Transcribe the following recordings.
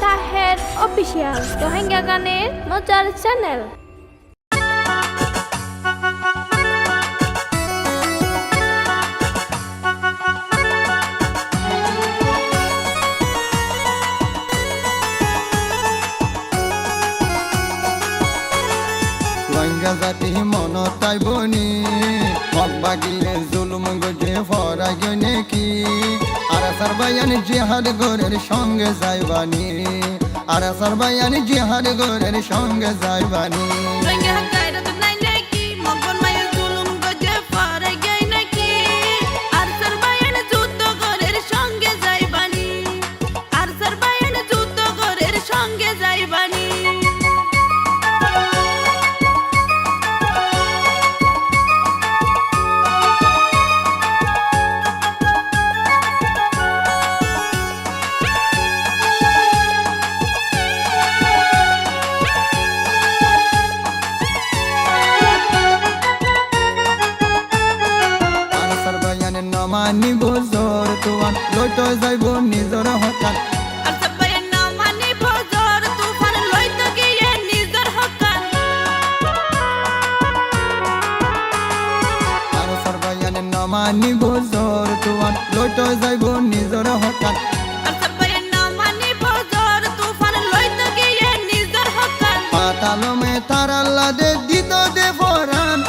Taher official Rohingya গানের মজার channel. Rohingya জাতি মনত তাইবনি হক বাগিলে জুলুম গজে ফরা গনে কি আর সারবায়ান জিহাদ গোরের সঙ্গে যাইবানি আর সারবায়ান জিহাদ গোরের সঙ্গে যাইবানি মানি বজর তুয়ান লইতো যাইব নিজর হকান আর সবাই না মানি বজর তুফান লইতো গিয়ে নিজর হকান আর সরবায়ান না মানি বজর তুয়ান লইতো যাইব নিজর হকান আর সবাই না মানি বজর তুফান লইতো গিয়ে নিজর হকান পাতালমে তার আল্লাহ দে দিত দে ফরান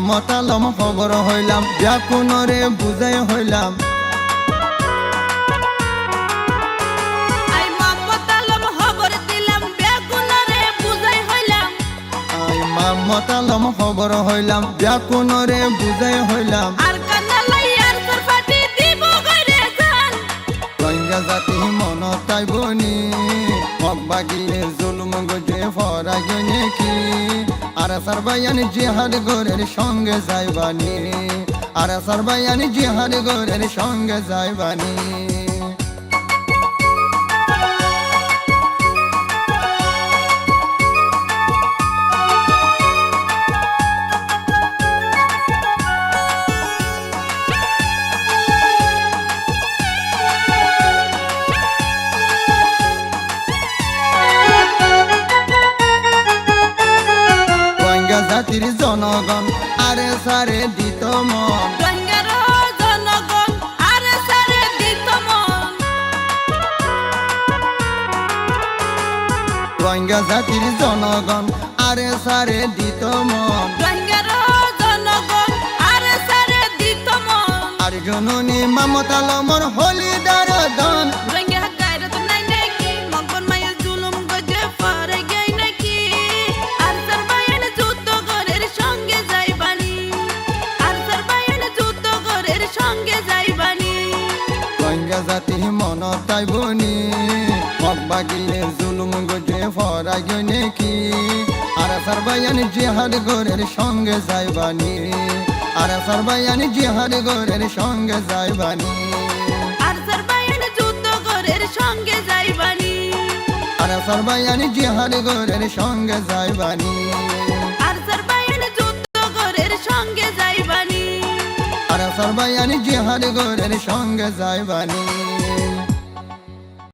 মতালম খবর হইলাম ব্যাকুণরে বুঝাই হইলাম আই মতালম খবর দিলাম ব্যাকুণরে বুঝাই হইলাম আই মতালম খবর হইলাম ব্যাকুণরে বুঝাই হইলাম আর কান্না লাইয়ার সরপাটি দিব গরে জান রোহিঙ্গা জাতি মনত তাইবনি হক বাগিলে জুলুম গজে ফরা গনে কি আর সারবায়ান জিহাদ গোরের সঙ্গে যাইবানি আর সারবায়ান জিহাদ গোরের সঙ্গে যাইবানি জাতির জনগণ আরে সারে দিত মন রোহিঙ্গার জনগণ আরে সারে দিত মন রোহিঙ্গা জাতির জনগণ আরে সারে দিত মন রোহিঙ্গার জনগণ আরে সারে দিত মন আর জননী মমতালমর হলিদার দন রোহিঙ্গা গায়রত নাই নাকি মগন মায়ের জুলুম গজে পড়ে গই নাকি আর সরবায়ান যুদ্ধ গরের সঙ্গে যাইবানি আর সরবায়ান যুদ্ধ গরের সঙ্গে যাইবানি রোহিঙ্গা জাতি মনত তাইবনি হক বাগিলে জুলুম গজে ফরা গনে কি আর সারবায়ান জিহাদ গোরের সঙ্গে যাইবানি আর সারবায়ান জিহাদ গোরের সঙ্গে যাইবানি আর সরবায়ান যুদ্ধ গরের সঙ্গে যাইবানি আর সারবায়ান জিহাদ গোরের সঙ্গে যাইবানি আর সরবায়ান যুদ্ধ গরের সঙ্গে যাইবানি আর সারবায়ান জিহাদ গোরের সঙ্গে যাইবানি